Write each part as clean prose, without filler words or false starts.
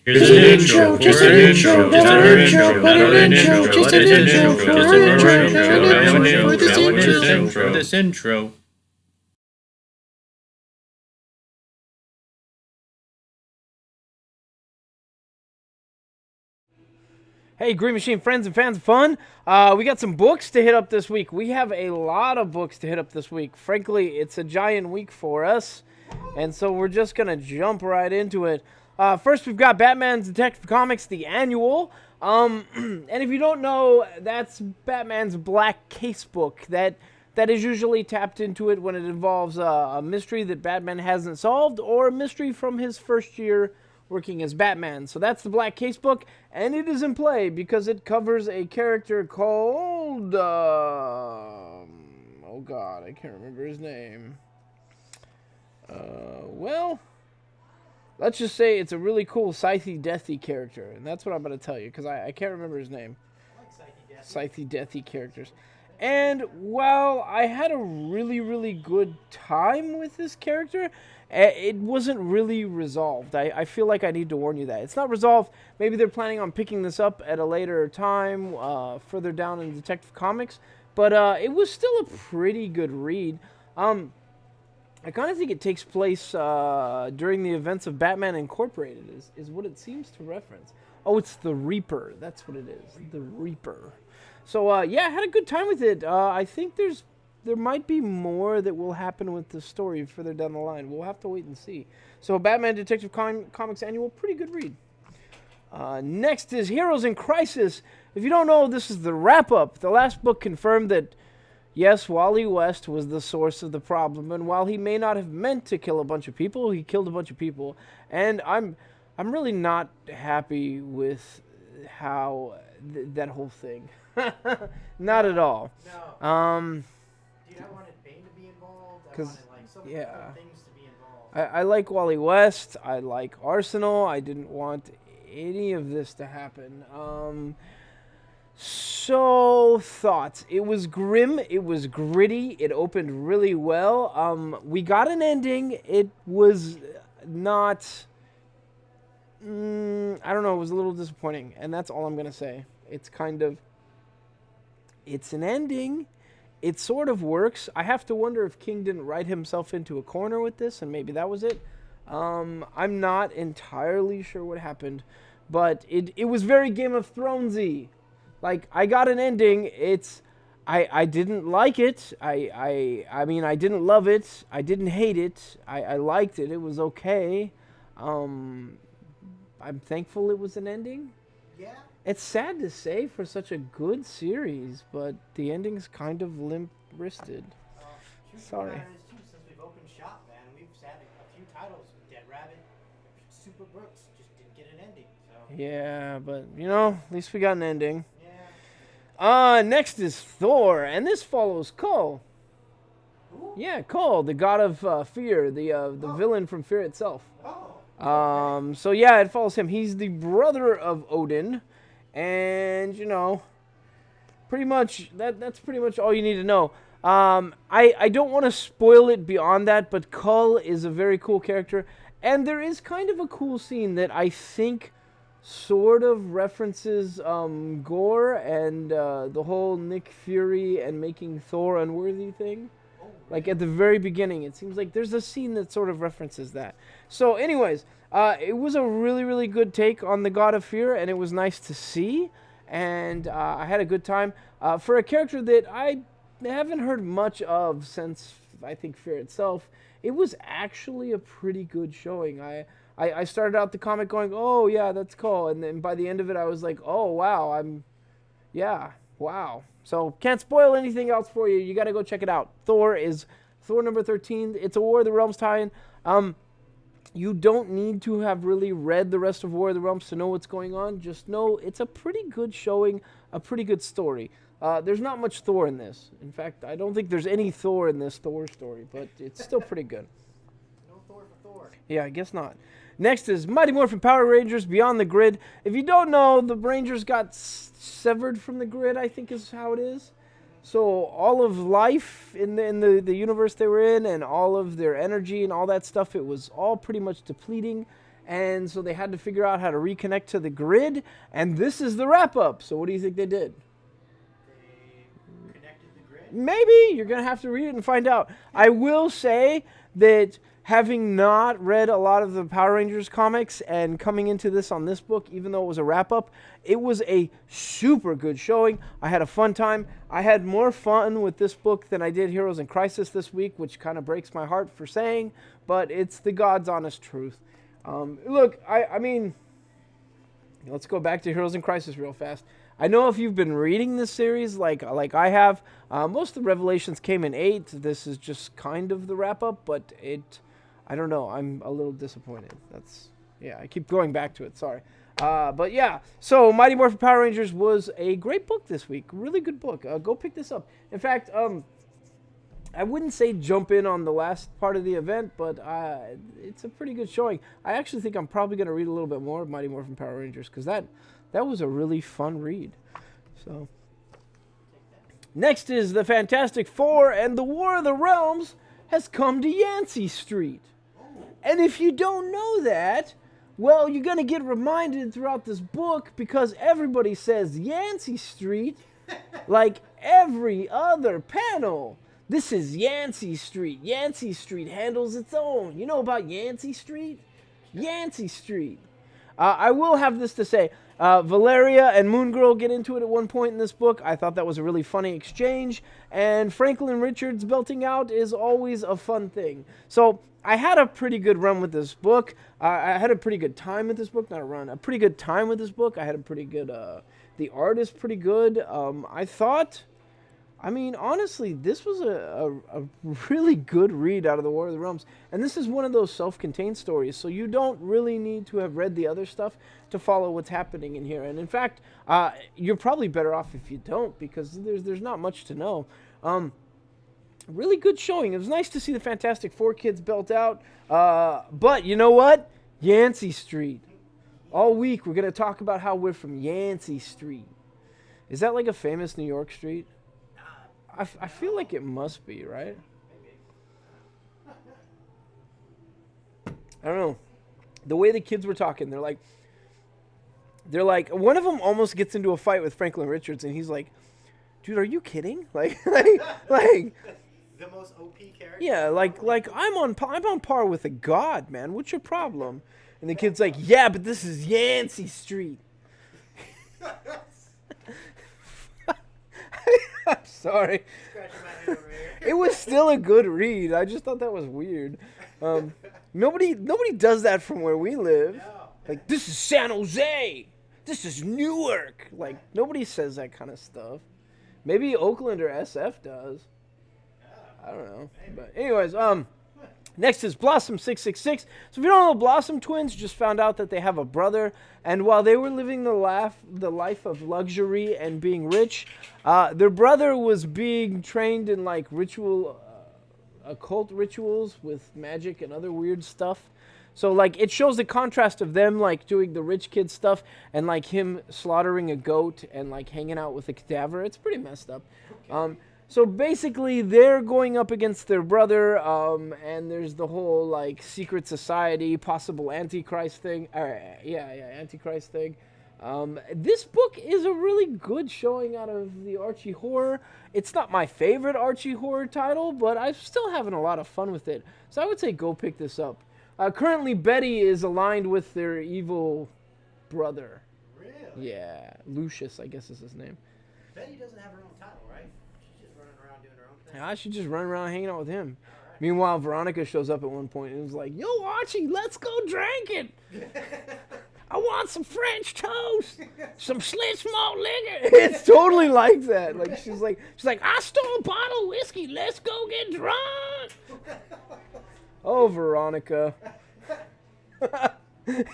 Here's an intro, just an intro, just an intro, what an intro, just an intro, just an intro, for this intro. Hey, Green Machine friends and fans of fun. We got some books to hit up this week. We have a lot of books to hit up this week. Frankly, it's a giant week for us, and so we're just going to jump right into it. First, we've got Batman's Detective Comics, the annual. And if you don't know, that's Batman's black case book that is usually tapped into it when it involves a mystery that Batman hasn't solved or a mystery from his first year working as Batman. So that's the black case book, and it is in play because it covers a character called oh god, I can't remember his name. Well, let's just say it's a really cool Scythe Deathy character, and that's what I'm going to tell you because I can't remember his name. Scythe Deathy characters. And while I had a really, really good time with this character, it wasn't really resolved. I feel like I need to warn you that. It's not resolved. Maybe they're planning on picking this up at a later time, further down in Detective Comics. But it was still a pretty good read. I kind of think it takes place during the events of Batman Incorporated, is what it seems to reference. Oh, it's the Reaper. That's what it is. The Reaper. So, yeah, I had a good time with it. I think there might be more that will happen with the story further down the line. We'll have to wait and see. So, Batman Detective Comics Annual, pretty good read. Next is Heroes in Crisis. If you don't know, this is the wrap-up. The last book confirmed that, yes, Wally West was the source of the problem, and while he may not have meant to kill a bunch of people, he killed a bunch of people. And I'm really not happy with how that whole thing. Not at all. No. Dude, I wanted Bane to be involved. I wanted so many different things to be involved. I like Wally West. I like Arsenal. I didn't want any of this to happen. So, thoughts. It was grim. It was gritty. It opened really well. We got an ending. It was not... I don't know. It was a little disappointing. And that's all I'm going to say. It's kind of... It's an ending. It sort of works. I have to wonder if King didn't write himself into a corner with this, and maybe that was it. I'm not entirely sure what happened, but it was very Game of Thronesy. Like, I got an ending. I didn't like it. I mean, I didn't love it. I didn't hate it. I liked it. It was okay. I'm thankful it was an ending. Yeah. It's sad to say for such a good series, but the ending's kind of limp-wristed. Sorry. Too, since we've opened shop, man, we've had a few titles. Dead Rabbit, Super Brooks, just didn't get an ending. So. Yeah, but, you know, at least we got an ending. Yeah. Next is Thor, and this follows Kull. Who? Yeah, Kull, the god of fear, the villain from Fear itself. Oh. So yeah, it follows him. He's the brother of Odin. And, you know, pretty much, that's pretty much all you need to know. I don't want to spoil it beyond that, but Kull is a very cool character. And there is kind of a cool scene that I think sort of references Gore and the whole Nick Fury and making Thor unworthy thing. Like, at the very beginning, it seems like there's a scene that sort of references that. So, anyways, it was a really, really good take on the God of Fear, and it was nice to see. And I had a good time. For a character that I haven't heard much of since, I think, Fear itself, it was actually a pretty good showing. I started out the comic going, oh, yeah, that's cool. And then by the end of it, I was like, oh, wow, wow. So, can't spoil anything else for you. You got to go check it out. Thor number 13. It's a War of the Realms tie-in. You don't need to have really read the rest of War of the Realms to know what's going on. Just know it's a pretty good showing, a pretty good story. There's not much Thor in this. In fact, I don't think there's any Thor in this Thor story, but it's still pretty good. No Thor for Thor. Yeah, I guess not. Next is Mighty Morphin Power Rangers Beyond the Grid. If you don't know, the Rangers got severed from the grid, I think is how it is. So all of life in the universe they were in and all of their energy and all that stuff, it was all pretty much depleting. and so they had to figure out how to reconnect to the grid, and this is the wrap-up. So what do you think they did? They connected the grid. Maybe. You're going to have to read it and find out. I will say that having not read a lot of the Power Rangers comics and coming into this on this book, even though it was a wrap-up, it was a super good showing. I had a fun time. I had more fun with this book than I did Heroes in Crisis this week, which kind of breaks my heart for saying, but it's the God's honest truth. Look, I mean, let's go back to Heroes in Crisis real fast. I know if you've been reading this series like I have, most of the revelations came in 8. This is just kind of the wrap-up, but I don't know. I'm a little disappointed. I keep going back to it. Sorry. But yeah, so Mighty Morphin Power Rangers was a great book this week. Really good book. Go pick this up. In fact, I wouldn't say jump in on the last part of the event, but it's a pretty good showing. I actually think I'm probably going to read a little bit more of Mighty Morphin Power Rangers because that was a really fun read. So next is the Fantastic Four, and the War of the Realms has come to Yancey Street. And if you don't know that, well, you're going to get reminded throughout this book because everybody says Yancey Street like every other panel. This is Yancey Street. Yancey Street handles its own. You know about Yancey Street? Yancey Street. I will have this to say. Valeria and Moon Girl get into it at one point in this book. I thought that was a really funny exchange. And Franklin Richards belting out is always a fun thing. So I had a pretty good run with this book. I had a pretty good time with this book. Not a run. A pretty good time with this book. I had a pretty good... the art is pretty good. I thought... I mean, honestly, this was a really good read out of the War of the Realms. And this is one of those self-contained stories, so you don't really need to have read the other stuff to follow what's happening in here. And in fact, you're probably better off if you don't, because there's not much to know. Really good showing. It was nice to see the Fantastic Four kids belt out. But you know what? Yancey Street. All week, we're going to talk about how we're from Yancey Street. Is that like a famous New York street? I feel like it must be, right? I don't know. The way the kids were talking, they're like, one of them almost gets into a fight with Franklin Richards, and he's like, dude, are you kidding? Like, the most OP character. Yeah, like I'm on par with a god, man. What's your problem? And the kid's like, yeah, but this is Yancey Street. I'm sorry. Scratching my head over here. It was still a good read. I just thought that was weird. Nobody does that from where we live. No. Like, this is San Jose. This is Newark. Like, nobody says that kind of stuff. Maybe Oakland or SF does. I don't know. But anyways, next is Blossom 666. So if you don't know, the Blossom twins just found out that they have a brother, and while they were living the life of luxury and being rich, their brother was being trained in like occult rituals with magic and other weird stuff. So like it shows the contrast of them like doing the rich kid stuff and like him slaughtering a goat and like hanging out with a cadaver. It's pretty messed up. So basically, they're going up against their brother, and there's the whole, like, secret society, possible Antichrist thing. Antichrist thing. This book is a really good showing out of the Archie horror. It's not my favorite Archie horror title, but I'm still having a lot of fun with it. So I would say go pick this up. Currently, Betty is aligned with their evil brother. Really? Yeah, Lucius, I guess is his name. Betty doesn't have her own title, right? She's just running around doing her own thing. I should just run around hanging out with him. Alright. Meanwhile, Veronica shows up at one point and was like, yo, Archie, let's go drinking. I want some French toast, some Schlitz malt liquor. It's totally like that. Like she's like, I stole a bottle of whiskey. Let's go get drunk. Oh, Veronica.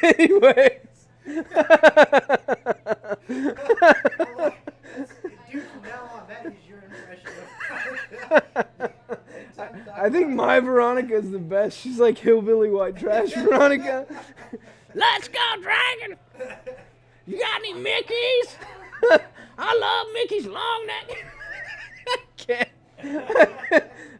Anyways. Dude, from now on, that is your impression of I think my Veronica is the best. She's like hillbilly white trash Veronica. Let's go drinking. You got any Mickeys? I love Mickey's long neck. I can't.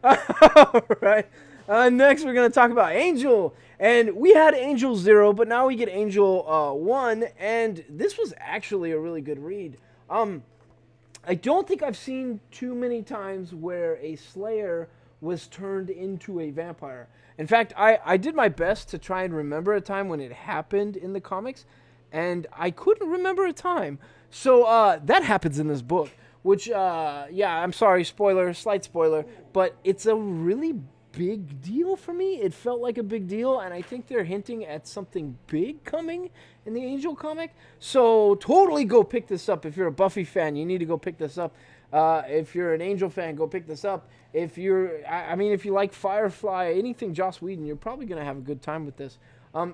All right. Next, we're going to talk about Angel. And we had Angel 0, but now we get Angel 1. And this was actually a really good read. I don't think I've seen too many times where a Slayer was turned into a vampire. In fact, I did my best to try and remember a time when it happened in the comics, and I couldn't remember a time. So that happens in this book, which, yeah, I'm sorry, slight spoiler, but it's a really big deal for me. It felt like a big deal, and I think they're hinting at something big coming in the Angel comic. So totally go pick this up. If you're a Buffy fan, you need to go pick this up. If you're an Angel fan, go pick this up. If you're, I mean, if you like Firefly, anything Joss Whedon, you're probably going to have a good time with this.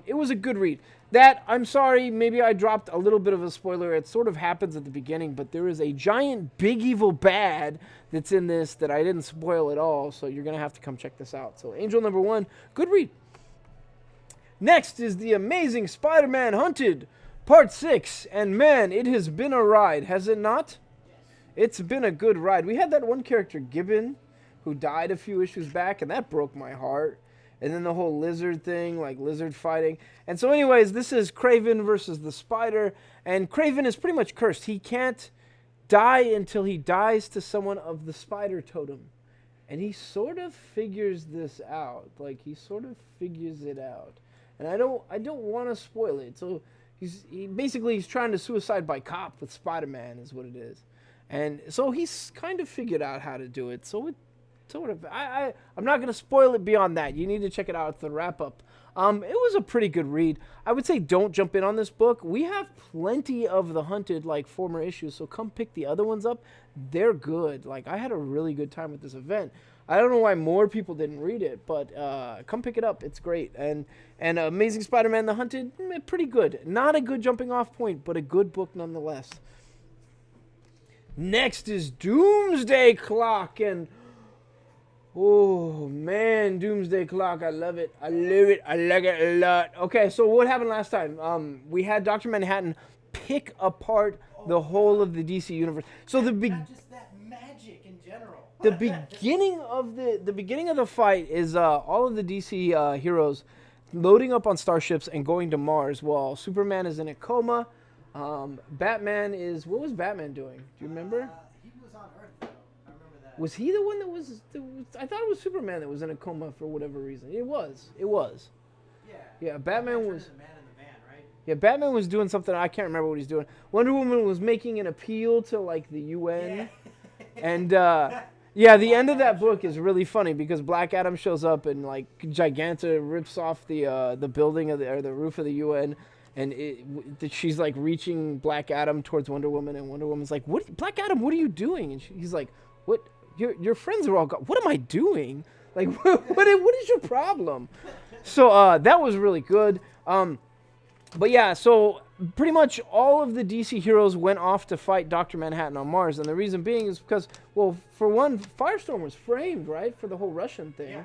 It was a good read. I'm sorry, maybe I dropped a little bit of a spoiler. It sort of happens at the beginning, but there is a giant big evil bad that's in this that I didn't spoil at all, so you're going to have to come check this out. So Angel number 1, good read. Next is The Amazing Spider-Man Hunted, Part 6, and man, it has been a ride, has it not? It's been a good ride. We had that one character, Gibbon, who died a few issues back, and that broke my heart. And then the whole lizard thing, like lizard fighting. And so anyways, this is Kraven versus the Spider. And Kraven is pretty much cursed. He can't die until he dies to someone of the Spider totem. And he sort of figures this out. Like, he sort of figures it out. And I don't want to spoil it. So he's trying to suicide by cop with Spider-Man is what it is. And so he's kind of figured out how to do it. So it sort of, I'm not going to spoil it beyond that. You need to check it out. It's the wrap-up. It was a pretty good read. I would say don't jump in on this book. We have plenty of the Hunted, like, former issues, so come pick the other ones up. They're good. Like, I had a really good time with this event. I don't know why more people didn't read it, but come pick it up. It's great. And Amazing Spider-Man The Hunted, pretty good. Not a good jumping-off point, but a good book nonetheless. Next is Doomsday Clock, and oh man, Doomsday Clock, I love it. I like it a lot. Okay, so what happened last time? We had Dr. Manhattan pick apart the whole of the DC universe. So Not just that, magic in general. the beginning of the fight is all of the DC heroes loading up on starships and going to Mars while Superman is in a coma. Batman is, what was Batman doing? Do you remember? He was on Earth, though. I remember that. Was he the one that was, I thought it was Superman that was in a coma for whatever reason. It was. Yeah, Batman was. The man in the van, right? Yeah, Batman was doing something, I can't remember what he's doing. Wonder Woman was making an appeal to, like, the UN. Yeah. And, yeah, the end of that book is really funny because Black Adam shows up and, like, Giganta rips off the building or the roof of the UN. And she's, like, reaching Black Adam towards Wonder Woman, and Wonder Woman's like, "What, Black Adam? What are you doing?" And he's like, "What? Your friends are all gone. What am I doing? Like, what is your problem?" So that was really good. But yeah, so pretty much all of the DC heroes went off to fight Dr. Manhattan on Mars, and the reason being is because, well, for one, Firestorm was framed, right, for the whole Russian thing. Yeah.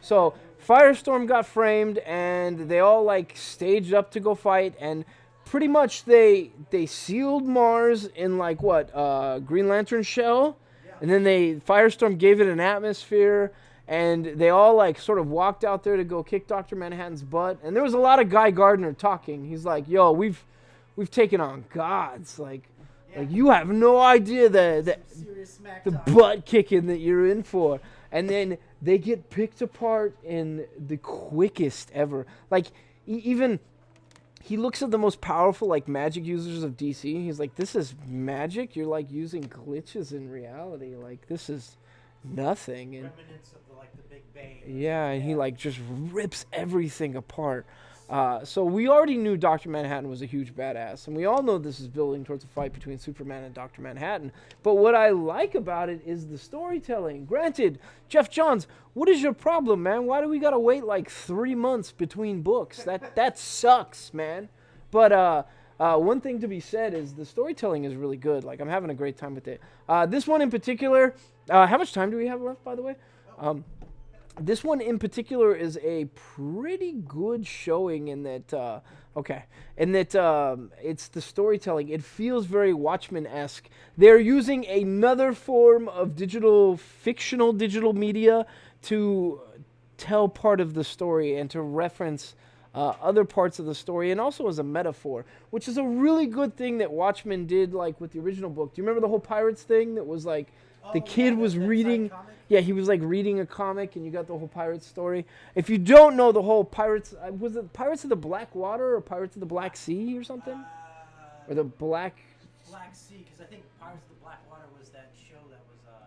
So Firestorm got framed, and they all, like, staged up to go fight, and pretty much they sealed Mars in, like, what, Green Lantern shell, and then Firestorm gave it an atmosphere, and they all, like, sort of walked out there to go kick Dr. Manhattan's butt, and there was a lot of Guy Gardner talking. He's like, "Yo, we've taken on gods, like you have no idea the Serious smack the talk. butt kicking that you're in for." And then they get picked apart in the quickest ever. Like, even he looks at the most powerful, like, magic users of DC. He's like, "This is magic? You're, like, using glitches in reality. Like, this is nothing." And Remnants of the Big Bang. yeah, and he, like, just rips everything apart. So we already knew Dr. Manhattan was a huge badass, and we all know this is building towards a fight between Superman and Dr. Manhattan. But what I like about it is the storytelling. Granted, Jeff Johns, what is your problem, man? Why do we gotta wait like 3 months between books? That sucks, man. But one thing to be said is the storytelling is really good. Like, I'm having a great time with it. This one in particular, how much time do we have left, by the way? This one in particular is a pretty good showing in that, it's the storytelling. It feels very Watchmen-esque. They're using another form of fictional digital media to tell part of the story and to reference other parts of the story, and also as a metaphor, which is a really good thing that Watchmen did, like with the original book. Do you remember the whole pirates thing that was like the kid was reading? Yeah, he was like reading a comic, and you got the whole pirates story. If you don't know the whole pirates, was it Pirates of the Black Water or Pirates of the Black Sea or something, or the Black Sea? Because I think Pirates of the Black Water was that show that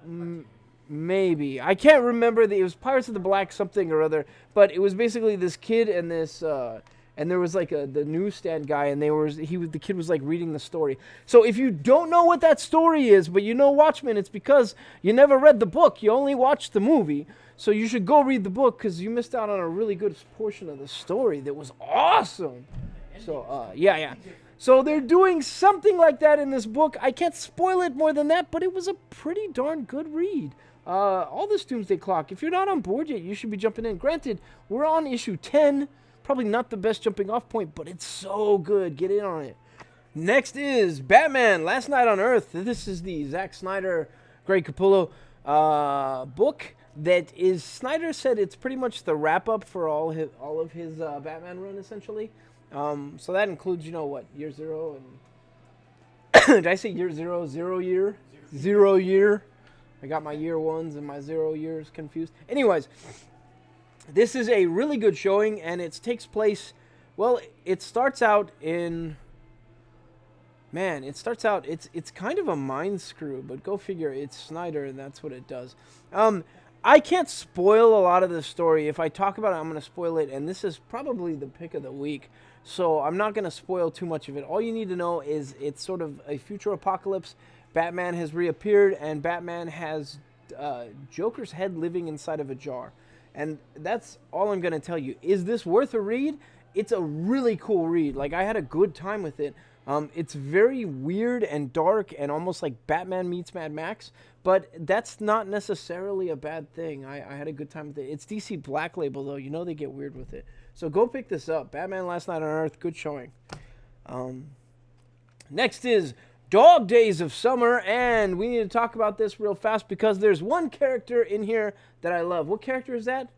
was. Maybe. I can't remember. It was Pirates of the Black something or other. But it was basically this kid and this, and there was like the newsstand guy, and the kid was like reading the story. So if you don't know what that story is, but you know Watchmen, it's because you never read the book. You only watched the movie. So you should go read the book because you missed out on a really good portion of the story that was awesome. So, yeah. So they're doing something like that in this book. I can't spoil it more than that, but it was a pretty darn good read. All this Doomsday Clock. If you're not on board yet, you should be jumping in. Granted, we're on issue 10. Probably not the best jumping off point, but it's so good. Get in on it. Next is Batman, Last Night on Earth. This is the Zack Snyder, Greg Capullo book that is, Snyder said it's pretty much the wrap-up for all of his Batman run, essentially. So that includes, year zero and... Did I say year zero? 0 year? 0 year. I got my year ones and my 0 years confused. Anyways, this is a really good showing, and it takes place... Well, it starts out in... Man, it's kind of a mind screw, but go figure. It's Snyder, and that's what it does. I can't spoil a lot of the story. If I talk about it, I'm going to spoil it, and this is probably the pick of the week. So I'm not going to spoil too much of it. All you need to know is it's sort of a future apocalypse. Batman has reappeared, and Batman has Joker's head living inside of a jar. And that's all I'm going to tell you. Is this worth a read? It's a really cool read. Like, I had a good time with it. It's very weird and dark and almost like Batman meets Mad Max, but that's not necessarily a bad thing. I had a good time with it. It's DC Black Label, though. You know they get weird with it. So go pick this up. Batman Last Night on Earth. Good showing. Next is Dog Days of Summer, and we need to talk about this real fast because there's one character in here that I love. What character is that?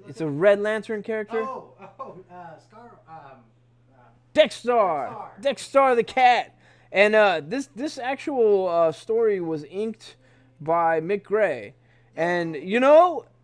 It's a Red Lantern character. Dexter the cat. And this actual story was inked by Mick Gray. And,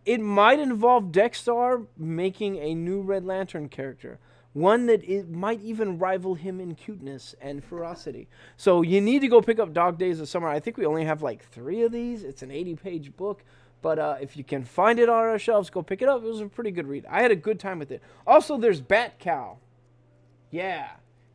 it might involve Dexter making a new Red Lantern character. One that might even rival him in cuteness and ferocity. So you need to go pick up Dog Days of Summer. I think we only have like 3 of these. It's an 80-page book. But if you can find it on our shelves, go pick it up. It was a pretty good read. I had a good time with it. Also, there's Bat Cow. Yeah.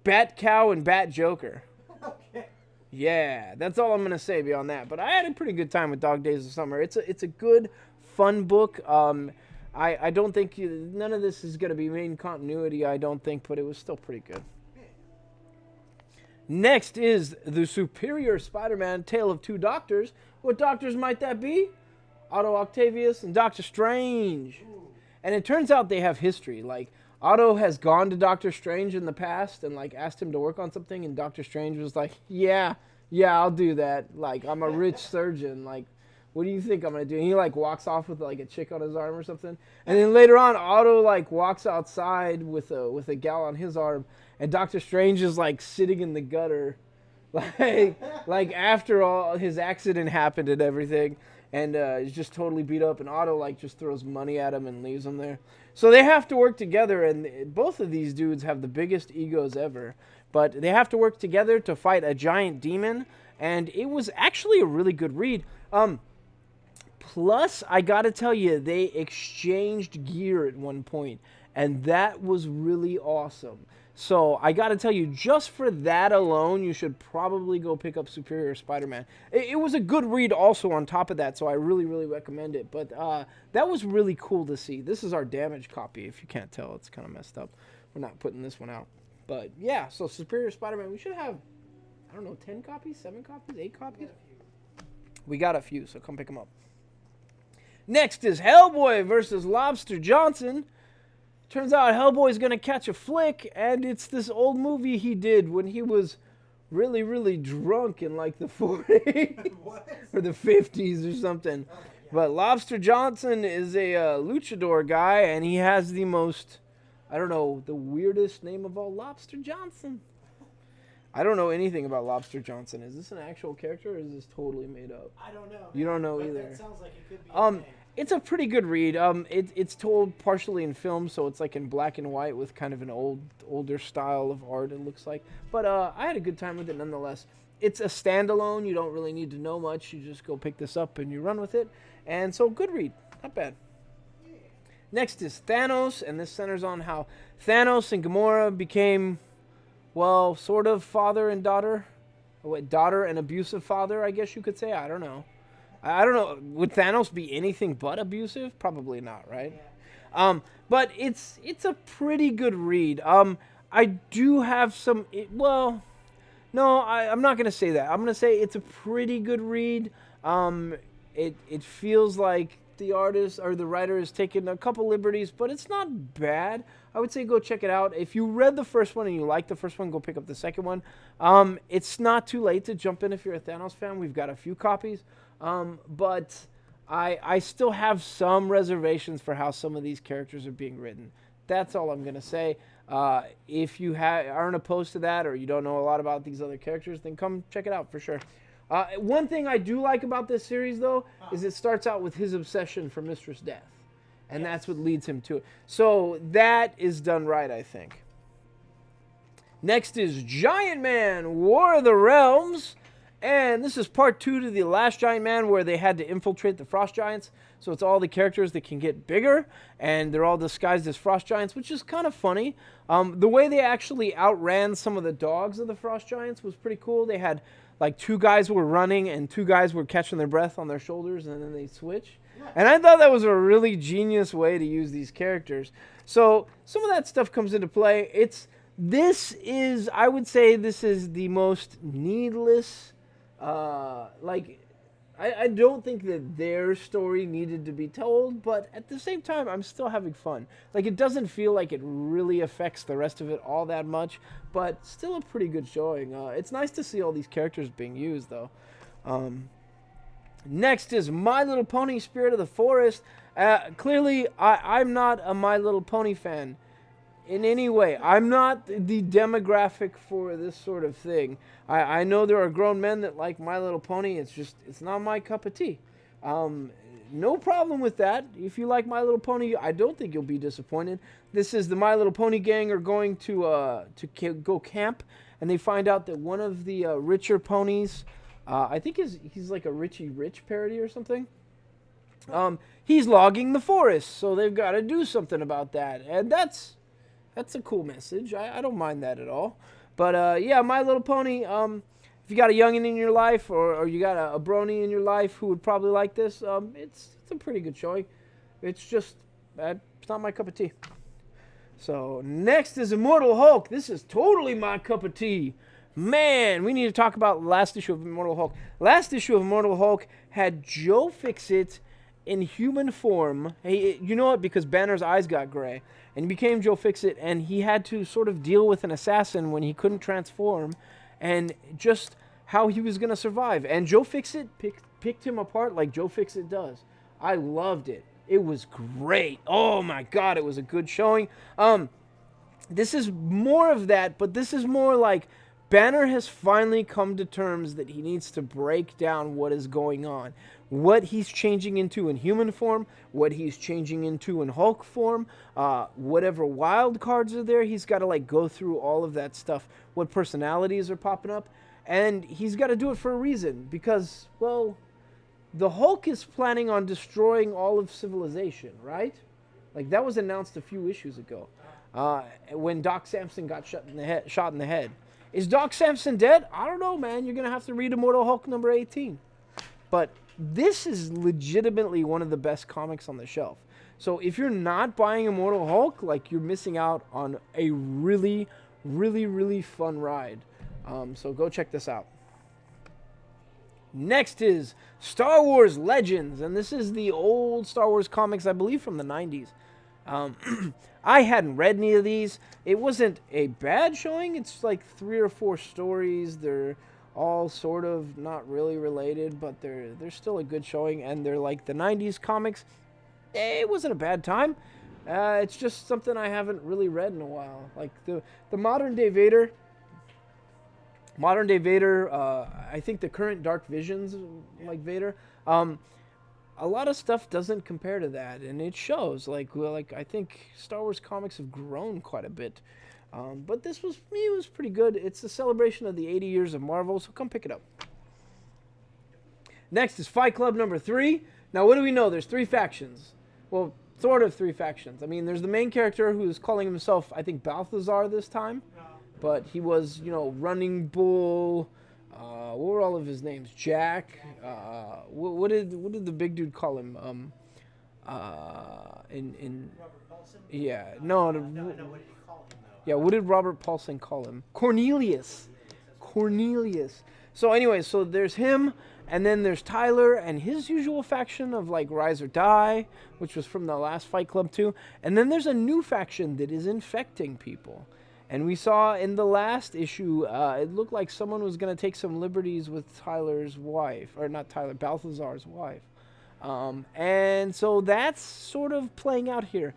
Bat Cow and Bat Joker. Okay. Yeah. That's all I'm going to say beyond that. But I had a pretty good time with Dog Days of Summer. It's a good, fun book. I don't think none of this is going to be main continuity, I don't think, but it was still pretty good. Next is The Superior Spider-Man, Tale of Two Doctors. What doctors might that be? Otto Octavius and Doctor Strange. And it turns out they have history. Like, Otto has gone to Doctor Strange in the past and, like, asked him to work on something, and Doctor Strange was like, yeah, I'll do that. Like, I'm a rich surgeon. Like, what do you think I'm going to do? And he, like, walks off with, like, a chick on his arm or something. And then later on, Otto, like, walks outside with a gal on his arm. And Doctor Strange is, like, sitting in the gutter. Like after all his accident happened and everything. And he's just totally beat up. And Otto, like, just throws money at him and leaves him there. So they have to work together. And both of these dudes have the biggest egos ever. But they have to work together to fight a giant demon. And it was actually a really good read. Plus, I gotta tell you, they exchanged gear at one point, and that was really awesome. So, I gotta tell you, just for that alone, you should probably go pick up Superior Spider-Man. It was a good read also on top of that, so I really, really recommend it. But that was really cool to see. This is our damaged copy. If you can't tell, it's kind of messed up. We're not putting this one out. But, yeah, so Superior Spider-Man, we should have, I don't know, 10 copies, 7 copies, 8 copies? We got a few, so come pick them up. Next is Hellboy versus Lobster Johnson. Turns out Hellboy's going to catch a flick, and it's this old movie he did when he was really, really drunk in like the 40s or the 50s or something. But Lobster Johnson is a luchador guy, and he has the most, I don't know, the weirdest name of all, Lobster Johnson. I don't know anything about Lobster Johnson. Is this an actual character, or is this totally made up? I don't know. You don't know but either. That sounds like it could be. A thing. It's a pretty good read. It's told partially in film, so it's like in black and white with kind of an older style of art, it looks like. But I had a good time with it nonetheless. It's a standalone. You don't really need to know much. You just go pick this up and you run with it. And so, good read. Not bad. Next is Thanos, and this centers on how Thanos and Gamora became, well, sort of father and daughter. Daughter and abusive father, I guess you could say. I don't know. I don't know. Would Thanos be anything but abusive? Probably not, right? Yeah. But it's a pretty good read. I do have some. No, I'm not gonna say that. I'm gonna say it's a pretty good read. It feels like the artist or the writer has taken a couple liberties, but it's not bad. I would say go check it out. If you read the first one and you like the first one, go pick up the second one. It's not too late to jump in if you're a Thanos fan. We've got a few copies. But I still have some reservations for how some of these characters are being written. That's all I'm going to say. If you aren't opposed to that, or you don't know a lot about these other characters, then come check it out for sure. One thing I do like about this series, though, is it starts out with his obsession for Mistress Death. And that's what leads him to it. So that is done right, I think. Next is Giant Man, War of the Realms. And this is part 2 to the last Giant Man, where they had to infiltrate the Frost Giants. So it's all the characters that can get bigger, and they're all disguised as Frost Giants, which is kind of funny. The way they actually outran some of the dogs of the Frost Giants was pretty cool. They had, like, 2 guys were running, and 2 guys were catching their breath on their shoulders, and then they switch. And I thought that was a really genius way to use these characters. So some of that stuff comes into play. I would say this is the most needless... I don't think that their story needed to be told, but at the same time, I'm still having fun. Like, it doesn't feel like it really affects the rest of it all that much, but still a pretty good showing. It's nice to see all these characters being used, though. Next is My Little Pony, Spirit of the Forest. Clearly, I'm not a My Little Pony fan in any way. I'm not the demographic for this sort of thing. I know there are grown men that like My Little Pony. It's not my cup of tea. No problem with that. If you like My Little Pony, I don't think you'll be disappointed. This is the My Little Pony gang are going to go camp, and they find out that one of the richer ponies, I think he's like a Richie Rich parody or something. He's logging the forest, so they've got to do something about that, and that's a cool message. I don't mind that at all. But yeah, My Little Pony. If you got a youngin' in your life, or you got a brony in your life who would probably like this, it's a pretty good showing. It's just it's not my cup of tea. So next is Immortal Hulk. This is totally my cup of tea. Man, we need to talk about the last issue of Immortal Hulk. Last issue of Immortal Hulk had Joe Fixit in human form. Hey, you know what? Because Banner's eyes got gray, and he became Joe Fixit, and he had to sort of deal with an assassin when he couldn't transform, and just how he was going to survive. And Joe Fixit picked him apart like Joe Fixit does. I loved it. It was great. Oh my God, it was a good showing. This is more of that, but this is more like Banner has finally come to terms that he needs to break down what is going on. What he's changing into in human form, what he's changing into in Hulk form, whatever wild cards are there, he's got to like go through all of that stuff. What personalities are popping up, and he's got to do it for a reason, because, well, the Hulk is planning on destroying all of civilization, right? Like, that was announced a few issues ago, when Doc Samson got shot in the head. Is Doc Samson dead? I don't know, man. You're gonna have to read Immortal Hulk number 18. But this is legitimately one of the best comics on the shelf. So if you're not buying Immortal Hulk, like, you're missing out on a really, really, really fun ride. So go check this out. Next is Star Wars Legends, and this is the old Star Wars comics, I believe, from the 90s. I hadn't read any of these. It wasn't a bad showing. It's like 3 or 4 stories. They're all sort of not really related, but they're still a good showing, and they're like the '90s comics. It wasn't a bad time. It's just something I haven't really read in a while. Like the modern day Vader. I think the current Dark Visions like Vader. A lot of stuff doesn't compare to that, and it shows. Like I think Star Wars comics have grown quite a bit. But this was pretty good. It's a celebration of the 80 years of Marvel, so come pick it up. Next is Fight Club number 3. Now, what do we know? There's 3 factions. Well, sort of 3 factions. I mean, there's the main character who's calling himself, I think, Balthazar this time. But he was, Running Bull. What were all of his names? Jack. What did the big dude call him? Robert Paulson? Yeah, no. What did he call him, though? Yeah, what did Robert Paulson call him? Cornelius. So anyway, so there's him, and then there's Tyler and his usual faction of like Rise or Die, which was from the last Fight Club too. And then there's a new faction that is infecting people. And we saw in the last issue, it looked like someone was going to take some liberties with Tyler's wife, or not Tyler, Balthazar's wife. And so that's sort of playing out here.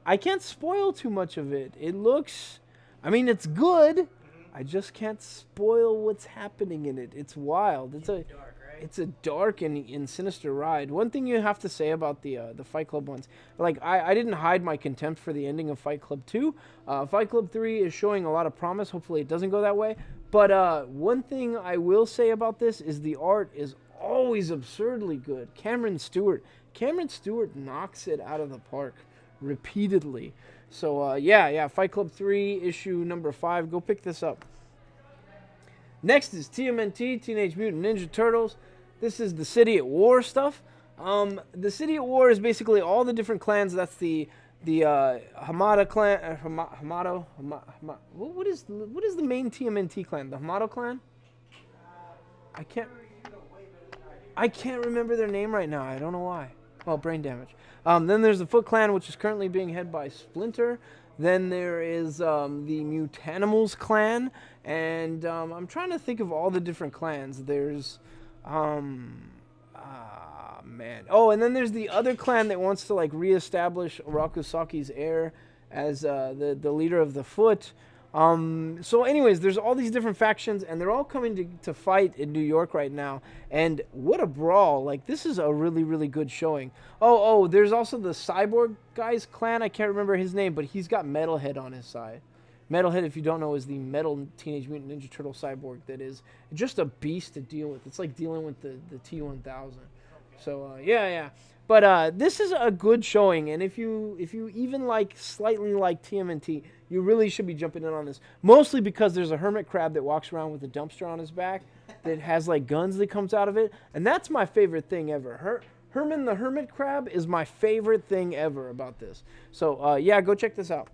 I can't spoil too much of it. It looks, it's good. I just can't spoil what's happening in it. It's wild. It's a Dark, right? it's a dark and sinister ride. One thing you have to say about the Fight Club ones, like I didn't hide my contempt for the ending of Fight Club 2. Fight Club 3 is showing a lot of promise. Hopefully it doesn't go that way. But one thing I will say about this is the art is always absurdly good. Cameron Stewart knocks it out of the park repeatedly. So Fight Club 3 issue number 5. Go pick this up. Next is TMNT, Teenage Mutant Ninja Turtles. This is the City at War stuff. The City at War is basically all the different clans. That's the Hamada clan. What is the main TMNT clan? The Hamada clan. I can't remember their name right now. I don't know why. Well, brain damage. Then there's the Foot Clan, which is currently being headed by Splinter. Then there is the Mutanimals clan, and I'm trying to think of all the different clans. There's, and then there's the other clan that wants to like reestablish Orokusaki's heir as the leader of the Foot. So anyways, there's all these different factions, and they're all coming to fight in New York right now. And what a brawl. Like, this is a really, really good showing. There's also the Cyborg guy's clan. I can't remember his name, but he's got Metalhead on his side. Metalhead, if you don't know, is the metal Teenage Mutant Ninja Turtle cyborg that is just a beast to deal with. It's like dealing with the T-1000. So, But this is a good showing, and if you even slightly like TMNT, you really should be jumping in on this. Mostly because there's a hermit crab that walks around with a dumpster on his back that has guns that comes out of it, and that's my favorite thing ever. Herman the Hermit Crab is my favorite thing ever about this. So go check this out.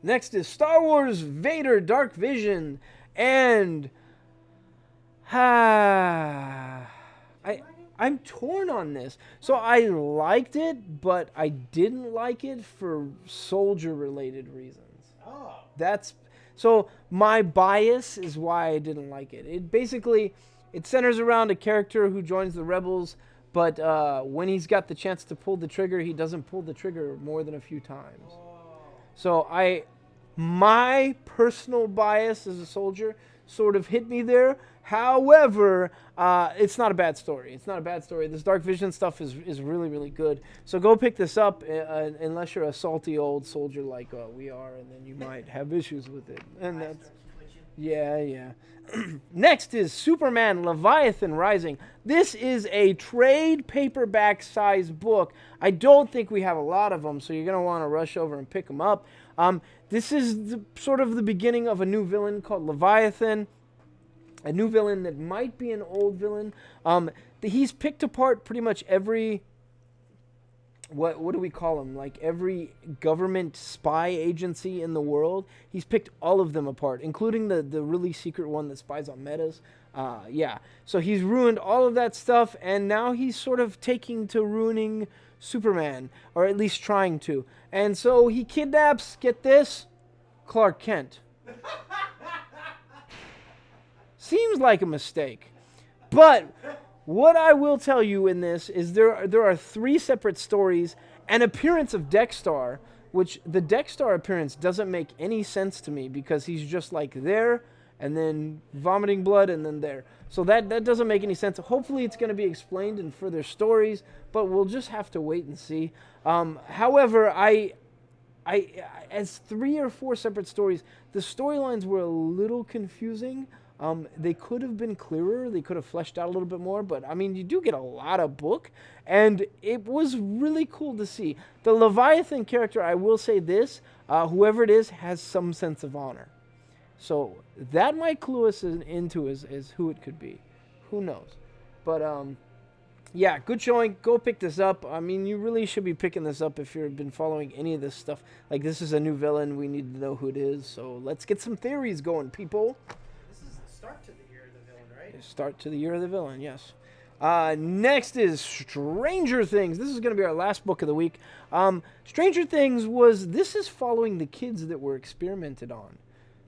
Next is Star Wars Vader Dark Vision, and I'm torn on this. So I liked it, but I didn't like it for soldier-related reasons. Oh. So my bias is why I didn't like it. It centers around a character who joins the Rebels, but when he's got the chance to pull the trigger, he doesn't pull the trigger more than a few times. So my personal bias as a soldier sort of hit me there. However, it's not a bad story. This Dark Vision stuff is really, really good. So go pick this up unless you're a salty old soldier like we are, and then you might have issues with it. And that's... Yeah. Next is Superman Leviathan Rising. This is a trade paperback size book. I don't think we have a lot of them, so you're going to want to rush over and pick them up. This is sort of the beginning of a new villain called Leviathan. A new villain that might be an old villain. He's picked apart pretty much every... What do we call them? Every government spy agency in the world. He's picked all of them apart, including the really secret one that spies on metas. So he's ruined all of that stuff, and now he's sort of taking to ruining Superman, or at least trying to. And so he kidnaps, get this, Clark Kent. Seems like a mistake. But what I will tell you in this is there are 3 separate stories, an appearance of Dexstar, which the Dexstar appearance doesn't make any sense to me because he's just like there and then vomiting blood and then there. So that doesn't make any sense. Hopefully it's going to be explained in further stories, but we'll just have to wait and see. However, I as 3 or 4 separate stories, the storylines were a little confusing. They could have been clearer. They could have fleshed out a little bit more. But, I mean, you do get a lot of book. And it was really cool to see. The Leviathan character, I will say this, whoever it is has some sense of honor. So that might clue us into is who it could be. Who knows? But, yeah, good showing. Go pick this up. I mean, you really should be picking this up if you've been following any of this stuff. Like, this is a new villain. We need to know who it is. So let's get some theories going, people. This is the start to the year of the villain, right? Start to the year of the villain, yes. Next is Stranger Things. This is going to be our last book of the week. Stranger Things this is following the kids that were experimented on.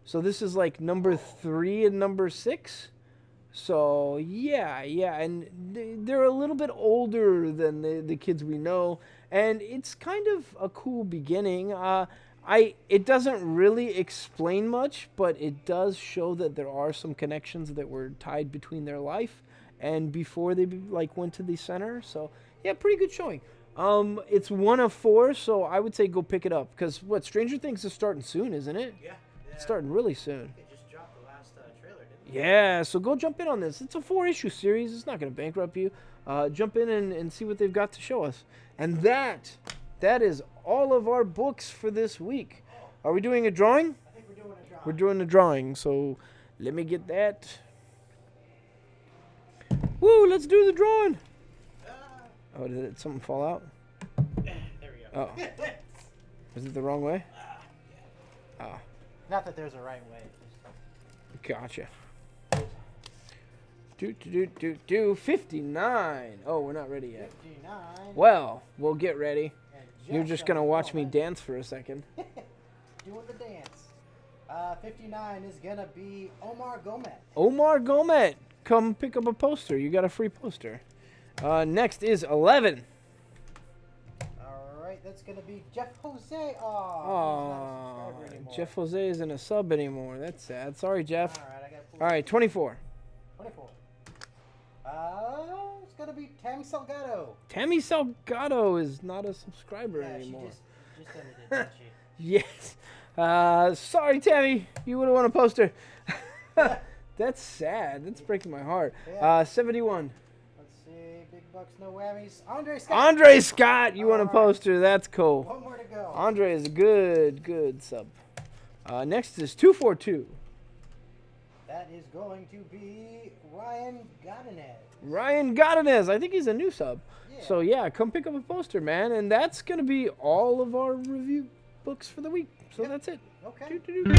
So this is like number 3 and number 6. So, yeah, and they're a little bit older than the kids we know, and it's kind of a cool beginning. It doesn't really explain much, but it does show that there are some connections that were tied between their life and before they went to the center. So, yeah, pretty good showing. It's 1 of 4, so I would say go pick it up, because Stranger Things is starting soon, isn't it? Yeah. It's starting really soon. They just dropped the last trailer, didn't they? Yeah, so go jump in on this. It's a 4-issue series. It's not going to bankrupt you. Jump in and see what they've got to show us. And that is all of our books for this week. Are we doing a drawing? I think we're doing a drawing. We're doing a drawing, so let me get that. Woo, let's do the drawing. Oh, did something fall out? There we go. Oh. Is it the wrong way? Ah. Not that there's a right way. Gotcha. 59. Oh, we're not ready yet. 59. Well, we'll get ready. And You're just gonna watch me dance for a second. doing the dance. 59 is gonna be Omar Gomez. Omar Gomez, come pick up a poster. You got a free poster. Next is 11. All right, that's gonna be Jeff Jose. Oh, Oh, Jeff Jose isn't a sub anymore. That's sad. Sorry, Jeff. All right, I got. All right, 24. 24. It's gonna be Tammy Salgado. Tammy Salgado is not a subscriber Yeah, anymore. she just ended it, didn't she? Yes. Sorry, Tammy. You would have won a poster. That's sad. That's breaking my heart. Yeah. 71. Let's see. Big bucks, no whammies. Andre Scott. Andre Scott, you won a All right. poster. That's cool. One more to go. Andre is a good sub. Next is 242. That is going to be Ryan Godinez. Ryan Godinez. I think he's a new sub. Yeah. So, yeah, come pick up a poster, man. And that's going to be all of our review books for the week. So Yep. that's it. Okay. Doo-doo-doo.